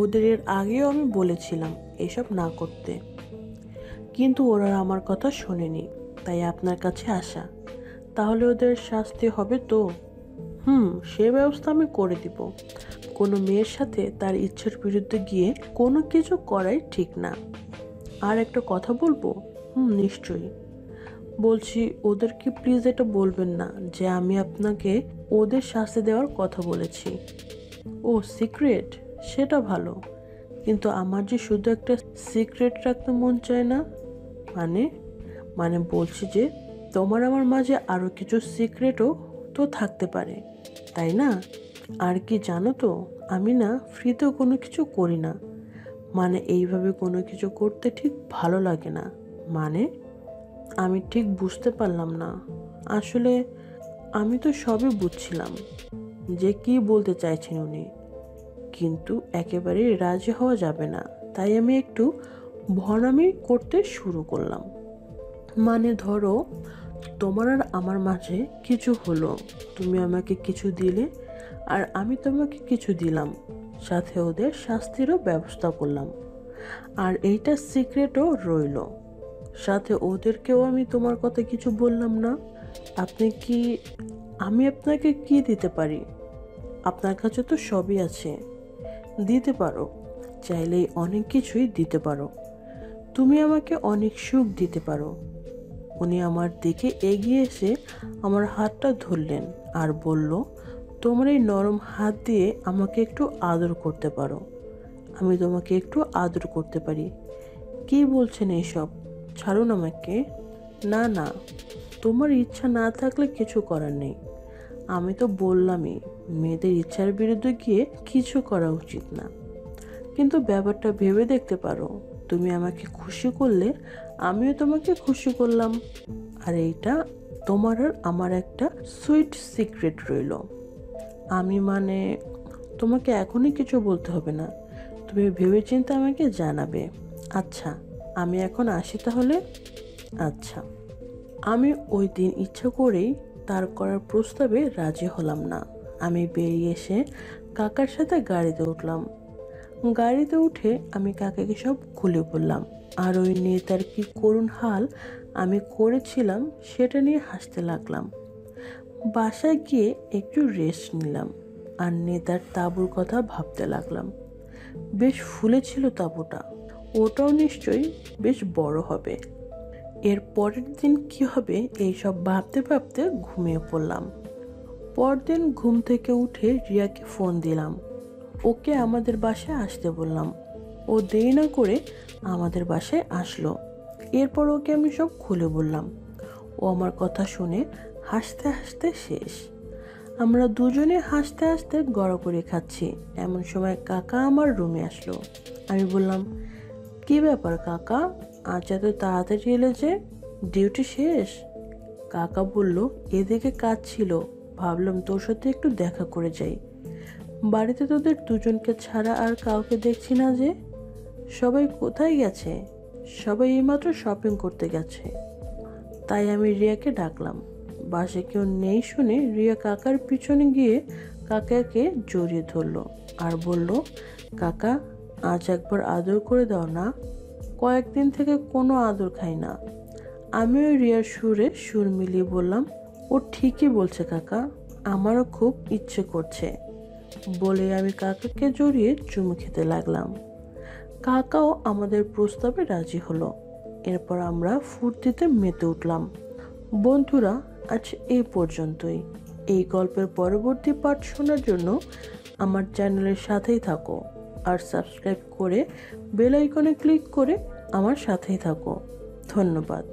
ওদের এর আগেও আমি বলেছিলাম এসব না করতে, কিন্তু ওরা আমার কথা শোনেনি। তাই আপনার কাছে আসা। তাহলে ওদের শাস্তি হবে তো? সে ব্যবস্থা আমি করে দিব। কোনো মেয়ের সাথে তার ইচ্ছার বিরুদ্ধে গিয়ে কোনো কিছু করাই ঠিক না। আর একটা কথা বলবো? নিশ্চয়ই। বলছি, ওদেরকে প্লিজ এটা বলবেন না যে আমি আপনাকে ওদের শাস্তি দেওয়ার কথা বলেছি। ও সিক্রেট? সেটা ভালো, কিন্তু আমার যে শুধু একটা সিক্রেট রাখতে মন চায় না। মানে মানে বলছি যে তোমার আমার মাঝে আরও কিছু সিক্রেটও তো থাকতে পারে, তাই না? আর কি জানো তো, আমি না ফ্রিতেও কোনো কিছু করি না। মানে এইভাবে কোনো কিছু করতে ঠিক ভালো লাগে না। মানে আমি ঠিক বুঝতে পারলাম না। আসলে আমি তো সবই বুঝছিলাম যে কি বলতে চাইছেন উনি, কিন্তু একেবারেই রাজি হওয়া যাবে না। তাই আমি একটু ভনামি করতে শুরু করলাম। মানে ধরো, তোমার আর আমার মাঝে কিছু হলো, তুমি আমাকে কিছু দিলে আর আমি তোমাকে কিছু দিলাম, সাথে ওদের শাস্তিরও ব্যবস্থা করলাম। আর এইটা সিক্রেটও রইল, সাথে ওদেরকেও আমি তোমার কথা কিছু বললাম না। আপনি কি আমি আপনাকে কি দিতে পারি? আপনার কাছে তো সবই আছে, দিতে পারো। চাইলেই অনেক কিছুই দিতে পারো। তুমি আমাকে অনেক সুখ দিতে পারো। উনি আমার দিকে এগিয়ে এসে আমার হাতটা ধরলেন আর বলল, তোমার এই নরম হাত দিয়ে আমাকে একটু আদর করতে পারো। আমি তোমাকে একটু আদর করতে পারি। কি বলছেন এইসব? ছাড়ুন আমাকে। না না, তোমার ইচ্ছা না থাকলে কিছু করার নেই। আমি তো বললামই, মেয়েদের ইচ্ছার বিরুদ্ধে গিয়ে কিছু করা উচিত না। কিন্তু ব্যাপারটা ভেবে দেখতে পারো, তুমি আমাকে খুশি করলে আমিও তোমাকে খুশি করলাম। আর এইটা তোমার আর আমার একটা সুইট সিক্রেট রইল। মানে তোমাকে এখনই কিছু বলতে হবে না, তুমি ভেবেচিন্তে আমাকে জানাবে। আচ্ছা, আমি এখন আসি তাহলে। আচ্ছা। আমি ওই দিন ইচ্ছা করেই তার করার প্রস্তাবে রাজি হলাম না। আমি বেরিয়ে এসে কাকার সাথে গাড়িতে উঠলাম। গাড়িতে উঠে আমি কাকাকে সব খুলে বললাম। আর ওই নেতার কি করুণ হাল আমি করেছিলাম সেটা নিয়ে হাসতে লাগলাম। বাসায় গিয়ে একটু রেস্ট নিলাম আর নেতার তাঁবুর কথা ভাবতে লাগলাম। বেশ ফুলেছিল তাঁবুটা, ওটাও নিশ্চয়ই বেশ বড় হবে। এর পরের দিন কি হবে এইসব ভাবতে ভাবতে ঘুমিয়ে পড়লাম। পরদিন ঘুম থেকে উঠে রিয়াকে ফোন দিলাম। ওকে আমাদের বাসায় আসতে বললাম। ও দেরি না করে আমাদের বাসায় আসলো। এরপর ওকে আমি সব খুলে বললাম। ও আমার কথা শুনে হাসতে হাসতে শেষ। আমরা দুজনে হাসতে হাসতে গড়াগড়ি খাচ্ছি। এমন সময় কাকা আমার রুমে আসলো। আমি বললাম, কি ব্যাপার কাকা, আজ এত তাড়াতাড়ি এলে যে? ডিউটি শেষ? কাকা বলল, এদিকে কাজ ছিল, ভাবলাম তোর সাথে একটু দেখা করে যাই। বাড়িতে তোদের দুজনকে ছাড়া আর কাউকে দেখছি না যে। সবাই কোথায় গেছে? সবাই এইমাত্র শপিং করতে গেছে। তাই আমি রিয়াকে ডাকলাম। বাসে কেউ নেই শুনে রিয়া কাকার পিছনে গিয়ে কাকাকে জড়িয়ে ধরলো আর বলল, কাকা, আজ একবার আদর করে দাও না। কয়েকদিন থেকে কোনো আদর খাই না। আমিও রিয়ার সুরে সুর মিলিয়ে বললাম, ও ঠিকই বলছে কাকা, আমারও খুব ইচ্ছে করছে। বলে আমি কাকাকে জড়িয়ে চুমু খেতে লাগলাম। কাকাও আমাদের প্রস্তাবে রাজি হলো। এরপর আমরা ফুর্তিতে মেতে উঠলাম। বন্ধুরা, আজ এই পর্যন্তই। এই গল্পের পরবর্তী পার্ট শোনার জন্য আমার চ্যানেলের সাথেই থাকো আর সাবস্ক্রাইব করে বেল আইকনে ক্লিক করে আমার সাথেই থাকো। ধন্যবাদ।